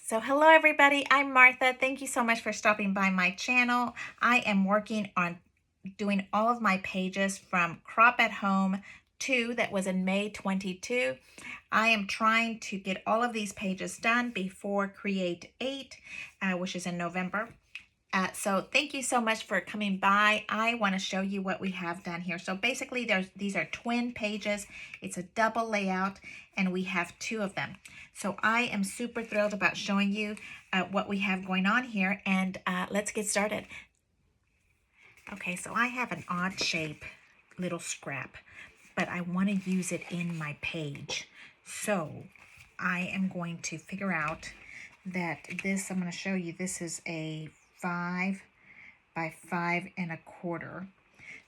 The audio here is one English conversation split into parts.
So hello everybody, I'm Martha. Thank you so much for stopping by my channel. I am working on doing all of my pages from Crop at Home 2 that was in May 22. I am trying to get all of these pages done before Create 8, which is in November. So thank you so much for coming by. I want to show you what we have done here. So basically these are twin pages. It's a double layout and we have two of them. So I am super thrilled about showing you what we have going on here, and let's get started. Okay, so I have an odd shape little scrap, but I want to use it in my page. So I am going to figure out that this, I'm going to show you, this is a 5 by 5 1/4.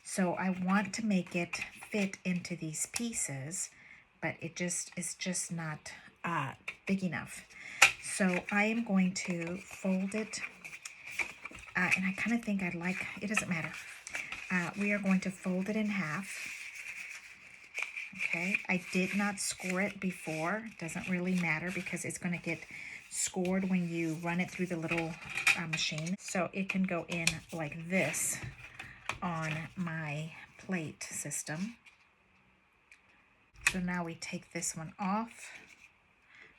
So I want to make it fit into these pieces, but it's just not big enough. So I am going to fold it, and I kind of think I'd like, it doesn't matter. We are going to fold it in half. Okay, I did not score it before. Doesn't really matter because it's going to get scored when you run it through the little machine. So it can go in like this on my plate system. So now we take this one off.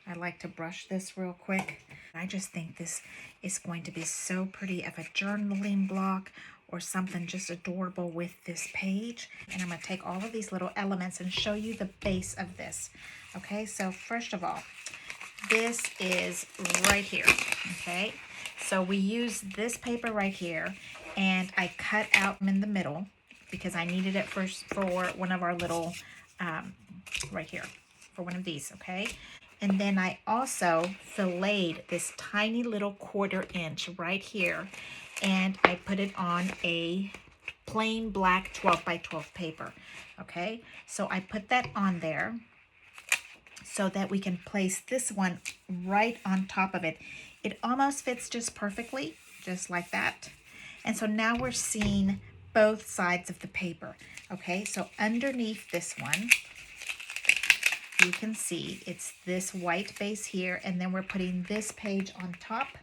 I like to brush this real quick. I just think this is going to be so pretty of a journaling block or something just adorable with this page. And I'm going to take all of these little elements and show you the base of this. Okay, so first of all, this is right here. Okay, so we use this paper right here, and I cut out in the middle because I needed it first for one of our little right here for one of these. Okay, and then I also filleted this tiny little 1/4 inch right here, and I put it on a plain black 12 by 12 paper. Okay, so I put that on there so that we can place this one right on top of it. It almost fits just perfectly, just like that. And so now we're seeing both sides of the paper. Okay, so underneath this one, you can see it's this white base here, and then we're putting this page on top.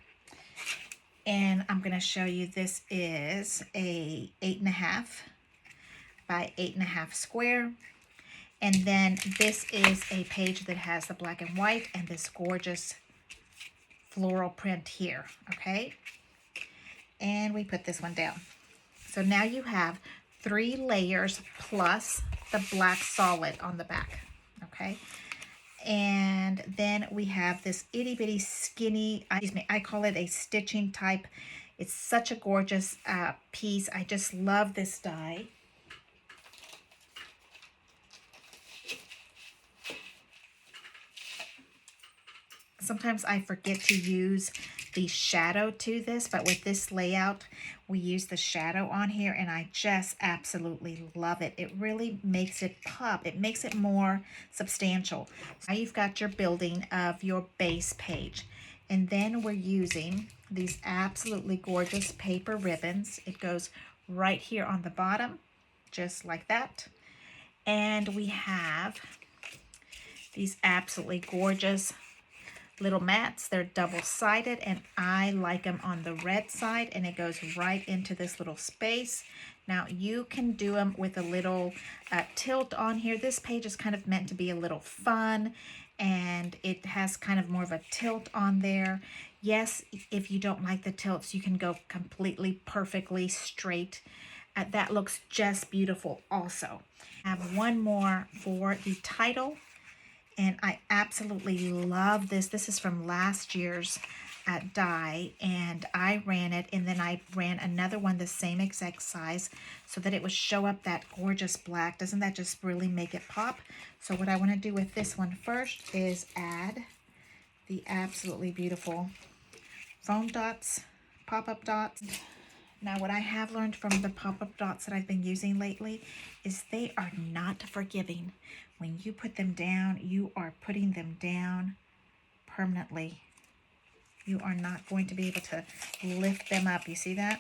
And I'm going to show you, this is a 8.5 by 8.5 square. And then this is a page that has the black and white and this gorgeous floral print here, okay? And we put this one down. So now you have 3 layers plus the black solid on the back, okay? And then we have this itty bitty skinny, I call it a stitching type. It's such a gorgeous piece. I just love this die. Sometimes I forget to use the shadow to this, but with this layout, we use the shadow on here, and I just absolutely love it. It really makes it pop. It makes it more substantial. Now you've got your building of your base page, and then we're using these absolutely gorgeous paper ribbons. It goes right here on the bottom, just like that. And we have these absolutely gorgeous little mats. They're double-sided, and I like them on the red side, and it goes right into this little space. Now you can do them with a little tilt on here. This page is kind of meant to be a little fun, and it has kind of more of a tilt on there. Yes, if you don't like the tilts, you can go completely perfectly straight. That looks just beautiful also. I have one more for the title, and I absolutely love this. This is from last year's die, and I ran it, and then I ran another one the same exact size so that it would show up that gorgeous black. Doesn't that just really make it pop? So what I want to do with this one first is add the absolutely beautiful foam dots, pop-up dots. Now, what I have learned from the pop-up dots that I've been using lately is they are not forgiving. When you put them down, you are putting them down permanently. You are not going to be able to lift them up. You see that?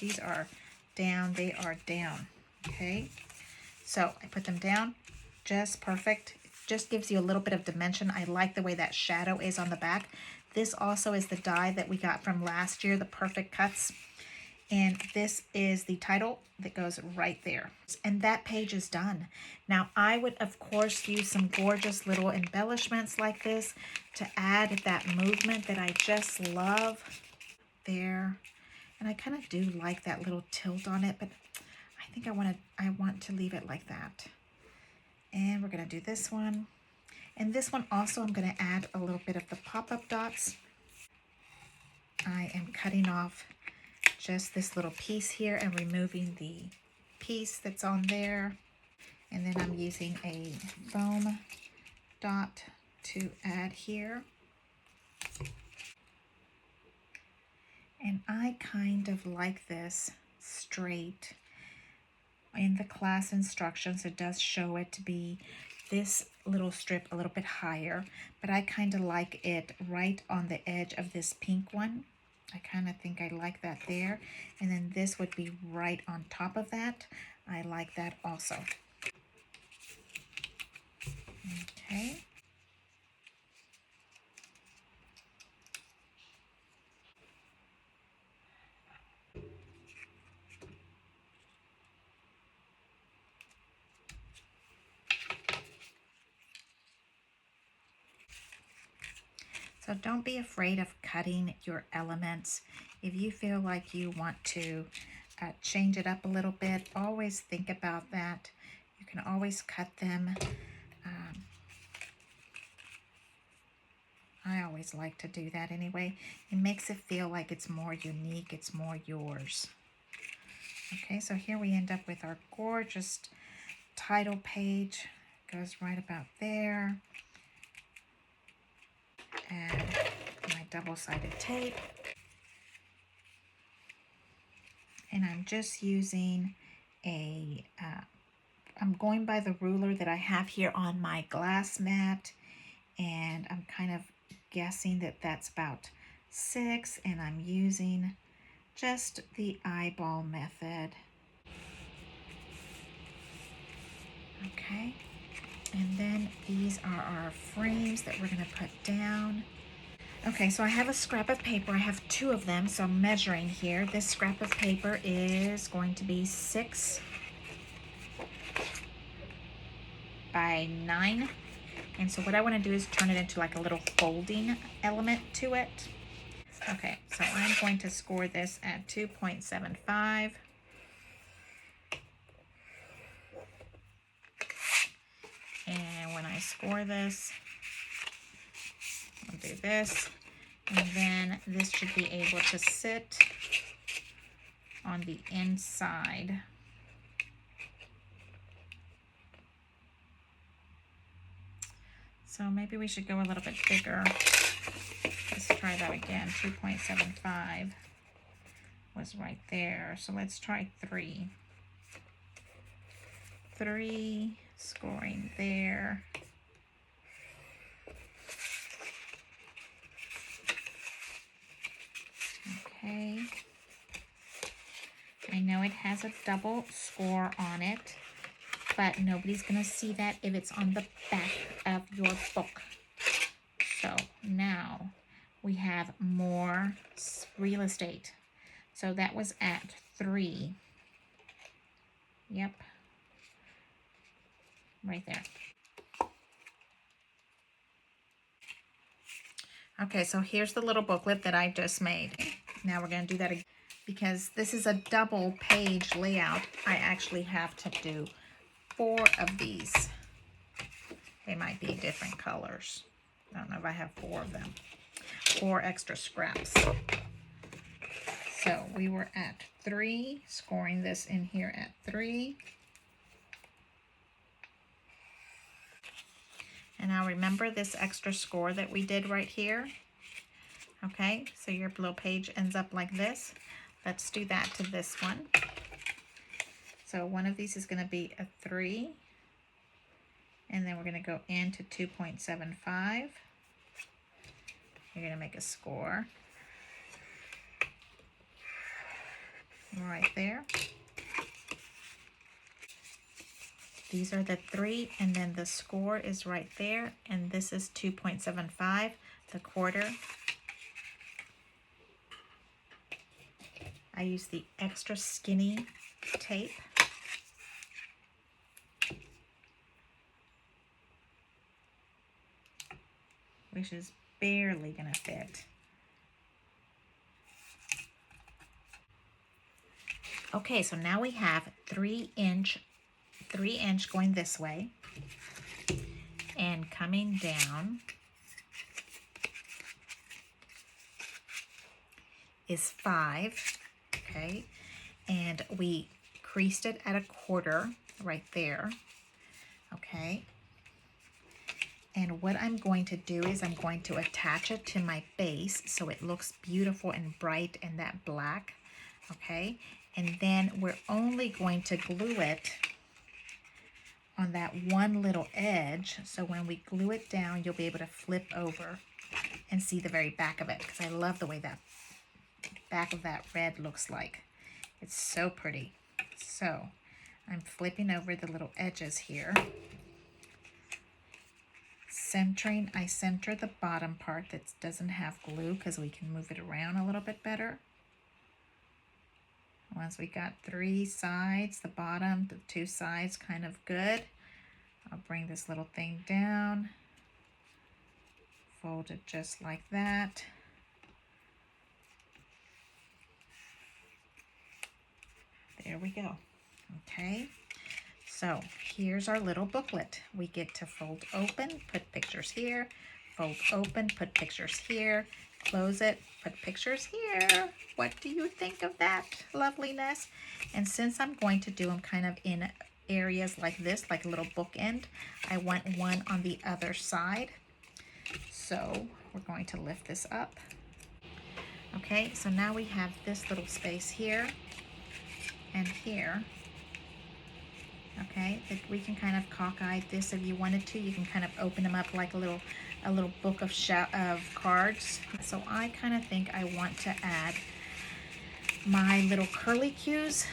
These are down. They are down. Okay? So I put them down. Just perfect. It just gives you a little bit of dimension. I like the way that shadow is on the back. This also is the die that we got from last year, the Perfect Cuts. And this is the title that goes right there. And that page is done. Now, I would, of course, use some gorgeous little embellishments like this to add that movement that I just love there. And I kind of do like that little tilt on it, but I think I want to leave it like that. And we're going to do this one. And this one also, I'm going to add a little bit of the pop-up dots. I am cutting off just this little piece here and removing the piece that's on there. And then I'm using a foam dot to add here. And I kind of like this straight. In the class instructions, it does show it to be this little strip a little bit higher, but I kind of like it right on the edge of this pink one. I kind of think I like that there. And then this would be right on top of that. I like that also. Okay. So don't be afraid of cutting your elements. If you feel like you want to change it up a little bit, always think about that. You can always cut them. I always like to do that anyway. It makes it feel like it's more unique, it's more yours. Okay, so here we end up with our gorgeous title page. Goes right about there. Add my double-sided tape. And I'm just using I'm going by the ruler that I have here on my glass mat, and I'm kind of guessing that that's about 6, and I'm using just the eyeball method. Okay, and then these are our frames that we're going to put down. Okay, so I have a scrap of paper. I have 2 of them, so I'm measuring here. This scrap of paper is going to be 6 by 9. And so what I want to do is turn it into like a little folding element to it. Okay, so I'm going to score this at 2.75. And when I score this, I'll do this. And then this should be able to sit on the inside. So maybe we should go a little bit bigger. Let's try that again. 2.75 was right there. So let's try 3. 3, scoring there. Okay. I know it has a double score on it, but nobody's going to see that if it's on the back of your book. So now we have more real estate. So that was at 3. Yep. Right there. Okay, so here's the little booklet that I just made. Now we're going to do that again. Because this is a double page layout, I actually have to do 4 of these. They might be different colors. I don't know if I have 4 of them. 4 extra scraps. So we were at 3, scoring this in here at 3. And now remember this extra score that we did right here. Okay, so your little page ends up like this. Let's do that to this one. So one of these is going to be a 3. And then we're going to go into 2.75. You're going to make a score. Right there. These are the 3, and then the score is right there. And this is 2.75, the quarter. I use the extra skinny tape. Which is barely gonna fit. Okay, so now we have 3-inch going this way, and coming down is 5, okay? And we creased it at 1/4 right there, okay? And what I'm going to do is I'm going to attach it to my base so it looks beautiful and bright and that black, okay? And then we're only going to glue it on that one little edge. So when we glue it down, you'll be able to flip over and see the very back of it, because I love the way that back of that red looks like. It's so pretty. So I'm flipping over the little edges here. Centering, I center the bottom part that doesn't have glue because we can move it around a little bit better. Once we got 3 sides, the bottom, the 2 sides kind of good, I'll bring this little thing down, fold it just like that. There we go. Okay. So here's our little booklet. We get to fold open, put pictures here, fold open, put pictures here, close it, put pictures here. What do you think of that loveliness? And since I'm going to do them kind of in areas like this, like a little bookend, I want one on the other side. So we're going to lift this up. Okay, so now we have this little space here and here. Okay, that we can kind of cockeye this if you wanted to. You can kind of open them up like a little book of cards. So I kind of think I want to add my little curly cues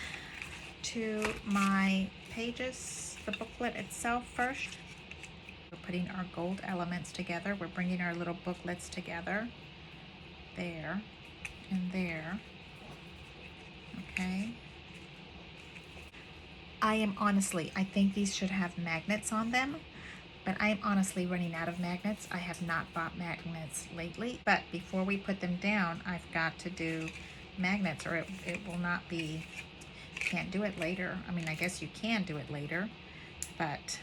to my pages, the booklet itself first. We're putting our gold elements together. We're bringing our little booklets together. There and there. Okay. I think these should have magnets on them, but I am honestly running out of magnets. I have not bought magnets lately, but before we put them down, I've got to do magnets or it will not be, can't do it later. I mean, I guess you can do it later, but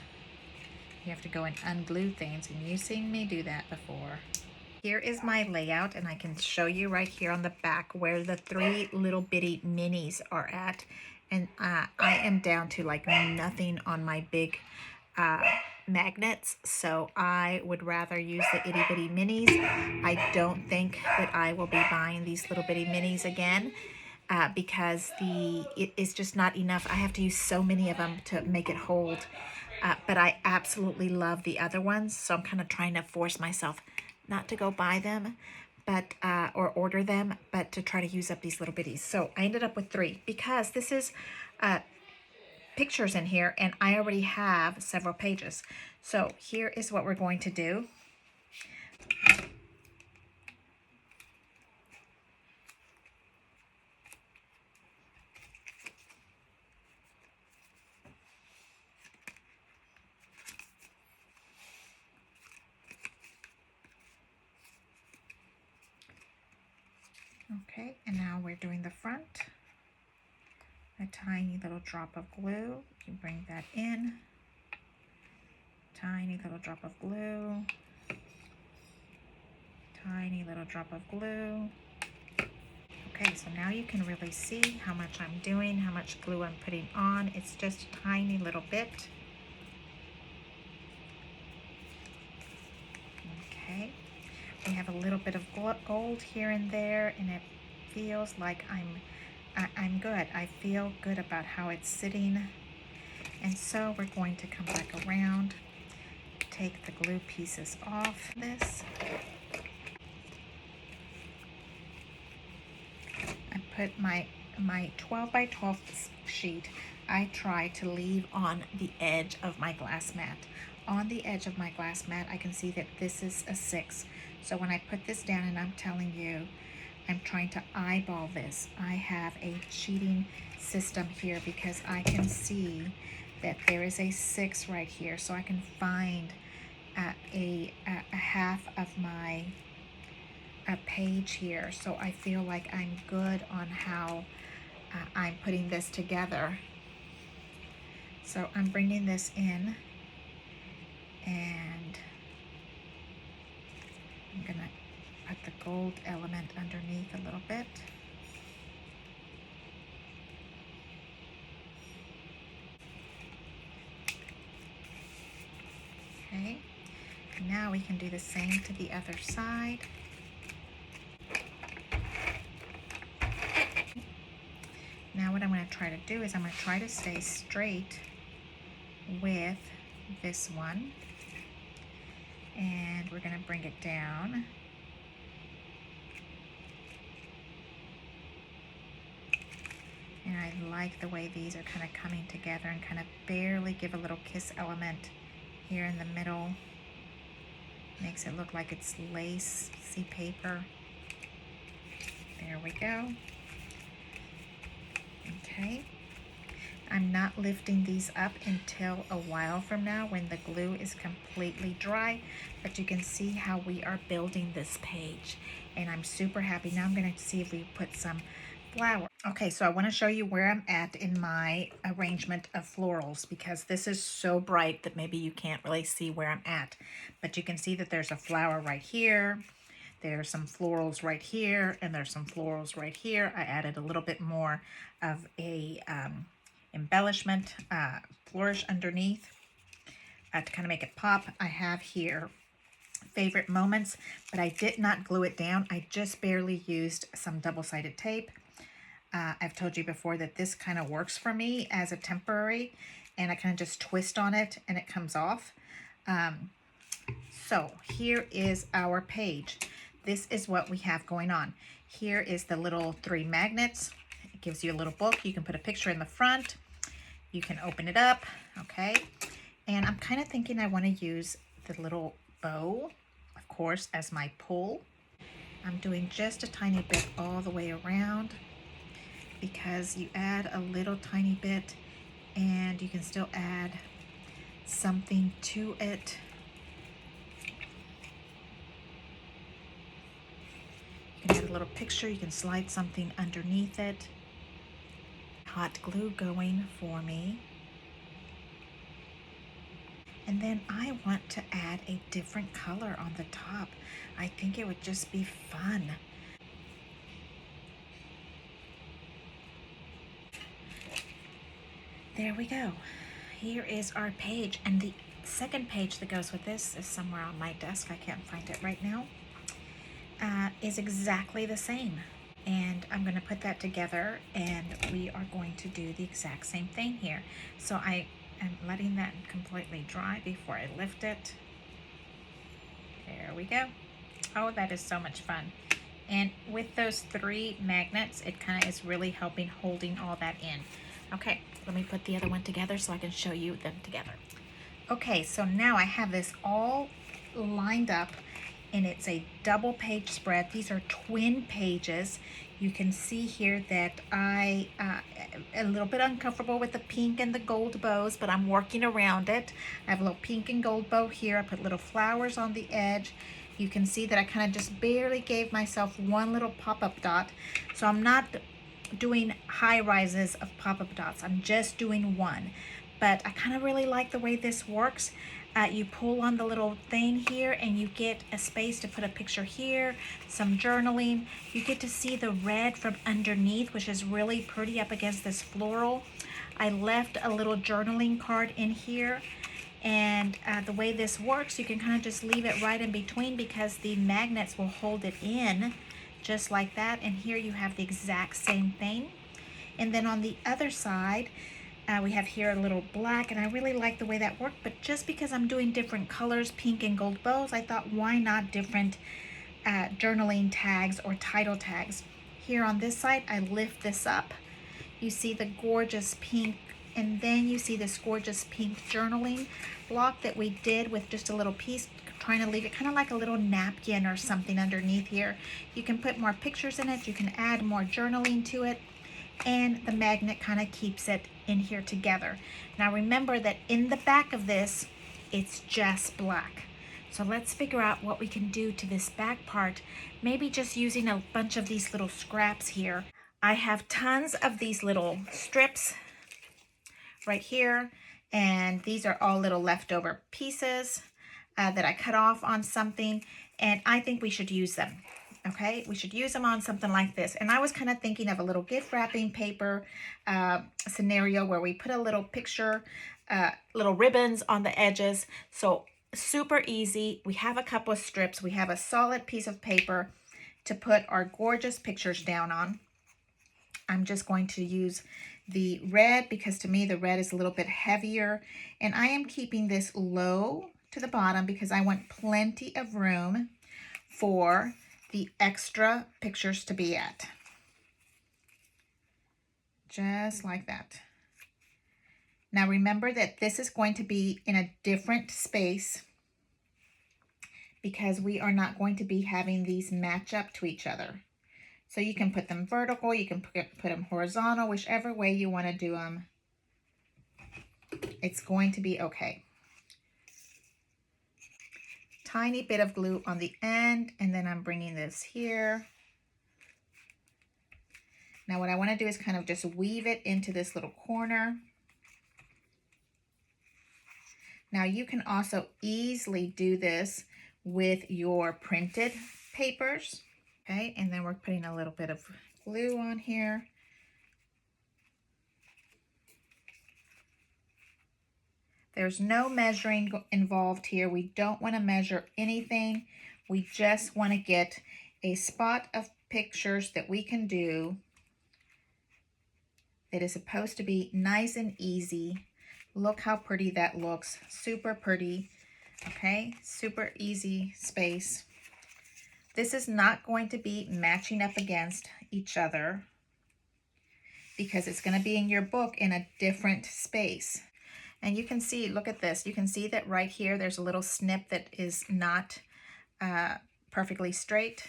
you have to go and unglue things, and you've seen me do that before. Here is my layout, and I can show you right here on the back where the 3 little bitty minis are at. And I am down to like nothing on my big magnets, so I would rather use the itty bitty minis. I don't think that I will be buying these little bitty minis again because it is just not enough. I have to use so many of them to make it hold. But I absolutely love the other ones, so I'm kind of trying to force myself not to go buy them, but or order them, but to try to use up these little bitties. So I ended up with 3 because this is pictures in here, and I already have several pages. So here is what we're going to do. Okay, and now we're doing the front. A tiny little drop of glue. You bring that in. Tiny little drop of glue. Tiny little drop of glue. Okay, so now you can really see how much I'm doing, how much glue I'm putting on. It's just a tiny little bit. Okay, we have a little bit of gold here and there, and it feels like I'm good. I feel good about how it's sitting. And so we're going to come back around, take the glue pieces off this. I put my 12 by 12 sheet, I try to leave on the edge of my glass mat. On the edge of my glass mat, I can see that this is a 6. So when I put this down, and I'm telling you, I'm trying to eyeball this. I have a cheating system here because I can see that there is a 6 right here, so I can find a half of my page here. So I feel like I'm good on how I'm putting this together. So I'm bringing this in, and I'm gonna put the gold element underneath a little bit. Okay, now we can do the same to the other side. Now what I'm going to try to do is I'm going to try to stay straight with this one, and we're going to bring it down. And I like the way these are kind of coming together and kind of barely give a little kiss element here in the middle. Makes it look like it's lacy paper. There we go. Okay. I'm not lifting these up until a while from now when the glue is completely dry, but you can see how we are building this page, and I'm super happy. Now I'm going to see if we put some flower. Okay, so I want to show you where I'm at in my arrangement of florals, because this is so bright that maybe you can't really see where I'm at, but you can see that there's a flower right here. There's some florals right here, and there's some florals right here. I added a little bit more of a embellishment flourish underneath to kind of make it pop. I have here favorite moments, but I did not glue it down. I just barely used some double-sided tape. I've told you before that this kind of works for me as a temporary, and I kind of just twist on it and it comes off. So here is our page. This is what we have going on. Here is the little 3 magnets. It gives you a little book. You can put a picture in the front. You can open it up, okay? And I'm kind of thinking I want to use the little bow, of course, as my pull. I'm doing just a tiny bit all the way around, because you add a little tiny bit and you can still add something to it. You can add a little picture, you can slide something underneath it. Hot glue going for me. And then I want to add a different color on the top. I think it would just be fun. There we go. Here is our page, and the second page that goes with this is somewhere on my desk. I can't find it right now. Is exactly the same. And I'm going to put that together, and we are going to do the exact same thing here. So I am letting that completely dry before I lift it. There we go. Oh, that is so much fun. And with those 3 magnets, it kind of is really helping holding all that in. Okay, let me put the other one together so I can show you them together. Okay, so now I have this all lined up, and it's a double page spread. These are twin pages. You can see here that I a little bit uncomfortable with the pink and the gold bows, but I'm working around it. I have a little pink and gold bow here. I put little flowers on the edge. You can see that I kind of just barely gave myself one little pop-up dot. So I'm not doing high rises of pop-up dots. I'm just doing one. But I kind of really like the way this works. You pull on the little thing here and you get a space to put a picture here, some journaling. You get to see the red from underneath, which is really pretty up against this floral. I left a little journaling card in here, and the way this works, you can kind of just leave it right in between because the magnets will hold it in just like that. And here you have the exact same thing. And then on the other side, we have here a little black, and I really like the way that worked, but just because I'm doing different colors, pink and gold bows, I thought why not different journaling tags or title tags. Here on this side, I lift this up. You see the gorgeous pink, and then you see this gorgeous pink journaling block that we did with just a little piece, trying to leave it kind of like a little napkin or something underneath here. You can put more pictures in it. You can add more journaling to it. And the magnet kind of keeps it in here together. Now remember that in the back of this, it's just black. So let's figure out what we can do to this back part. Maybe just using a bunch of these little scraps here. I have tons of these little strips right here, and these are all little leftover pieces that I cut off on something, and I think we should use them. Okay, we should use them on something like this. And I was kind of thinking of a little gift wrapping paper scenario where we put a little picture, little ribbons on the edges. So super easy. We have a couple of strips. We have a solid piece of paper to put our gorgeous pictures down on. I'm just going to use the red because to me the red is a little bit heavier. And I am keeping this low to the bottom because I want plenty of room for the extra pictures to be at. Just like that. Now remember that this is going to be in a different space because we are not going to be having these match up to each other. So you can put them vertical, you can put them horizontal, whichever way you want to do them. It's going to be okay. Tiny bit of glue on the end, and then I'm bringing this here. Now what I want to do is kind of just weave it into this little corner. Now you can also easily do this with your printed papers. Okay, and then we're putting a little bit of glue on here. There's no measuring involved here. We don't want to measure anything. We just want to get a spot of pictures that we can do that is supposed to be nice and easy. Look how pretty that looks. Super pretty. Okay, super easy space. This is not going to be matching up against each other because it's going to be in your book in a different space. And you can see, look at this. You can see that right here, there's a little snip that is not perfectly straight.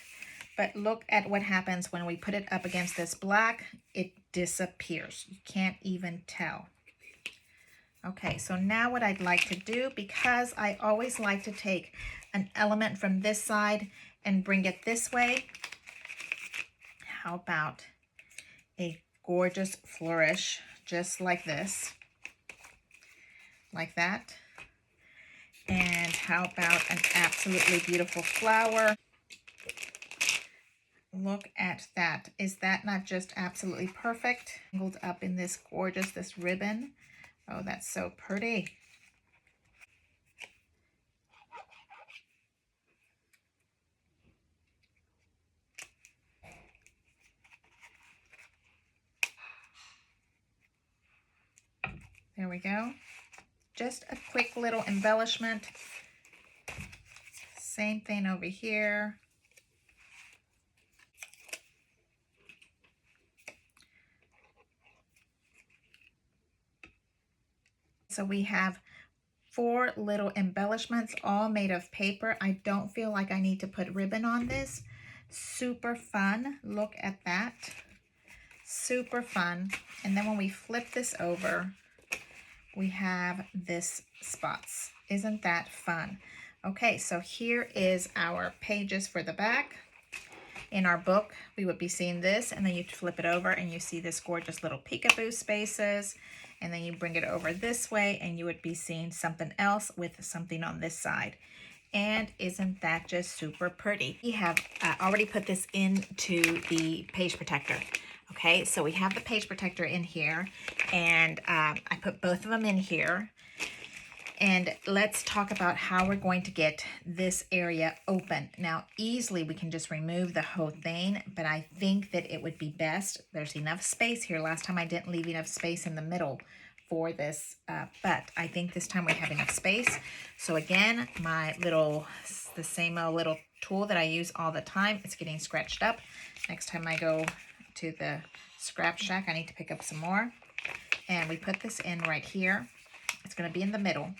But look at what happens when we put it up against this black. It disappears. You can't even tell. Okay, so now what I'd like to do, because I always like to take an element from this side and bring it this way. How about a gorgeous flourish just like this? Like that. And how about an absolutely beautiful flower? Look at that. Is that not just absolutely perfect? Angled up in this gorgeous, this ribbon. Oh, that's so pretty. There we go. Just a quick little embellishment. Same thing over here. So we have 4 little embellishments all made of paper. I don't feel like I need to put ribbon on this. Super fun. Look at that. Super fun. And then when we flip this over, we have this spots. Isn't that fun? Okay, so here is our pages for the back. In our book, we would be seeing this, and then you flip it over and you see this gorgeous little peekaboo spaces, and then you bring it over this way and you would be seeing something else with something on this side. And isn't that just super pretty? We have already put this into the page protector. Okay, so we have the page protector in here, and I put both of them in here. And let's talk about how we're going to get this area open. Now, easily we can just remove the whole thing, but I think that it would be best. There's enough space here. Last time I didn't leave enough space in the middle for this, but I think this time we have enough space. So again, the same old little tool that I use all the time, it's getting scratched up. Next time I go to the scrap shack, I need to pick up some more. And we put this in right here. It's going to be in the middle.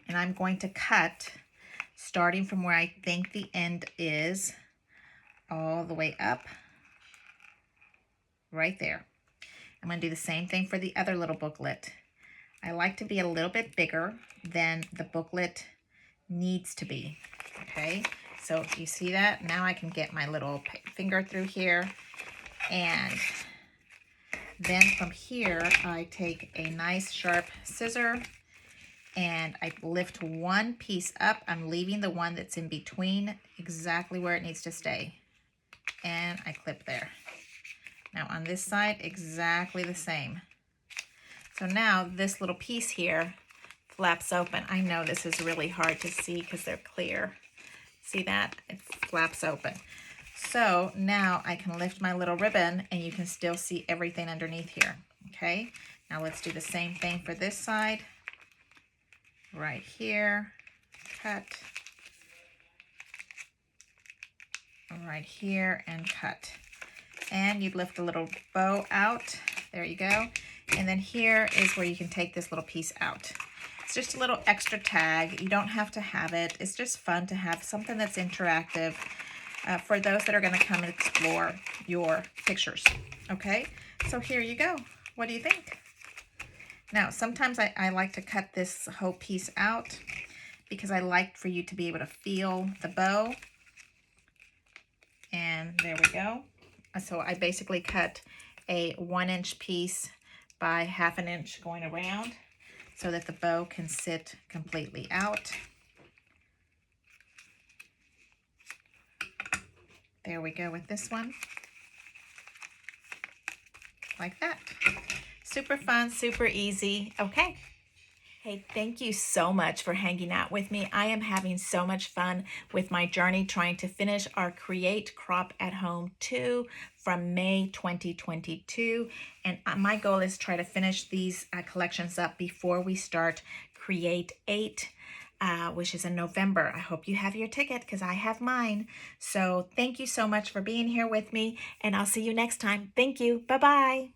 and I'm going to cut starting from where I think the end is all the way up right there. I'm going to do the same thing for the other little booklet. I like to be a little bit bigger than the booklet needs to be. Okay, so you see that? Now I can get my little finger through here, and then from here I take a nice sharp scissor and I lift one piece up. I'm leaving the one that's in between exactly where it needs to stay, and I clip there. Now on this side, exactly the same. So now this little piece here flaps open. I know this is really hard to see because they're clear. See that? It flaps open. So now I can lift my little ribbon and you can still see everything underneath here. Okay, now let's do the same thing for this side. Right here, cut. Right here and cut. And you'd lift the little bow out. There you go. And then here is where you can take this little piece out. It's just a little extra tag. You don't have to have it. It's just fun to have something that's interactive for those that are going to come and explore your pictures. Okay, so here you go. What do you think? Now, sometimes I like to cut this whole piece out because I like for you to be able to feel the bow. And there we go. So I basically cut a 1-inch piece by 1/2 inch going around so that the bow can sit completely out. There we go with this one. Like that. Super fun, super easy. Okay. Hey, thank you so much for hanging out with me. I am having so much fun with my journey trying to finish our Create Crop at Home 2 from May 2022. And my goal is to try to finish these collections up before we start Create 8, which is in November. I hope you have your ticket because I have mine. So thank you so much for being here with me, and I'll see you next time. Thank you. Bye-bye.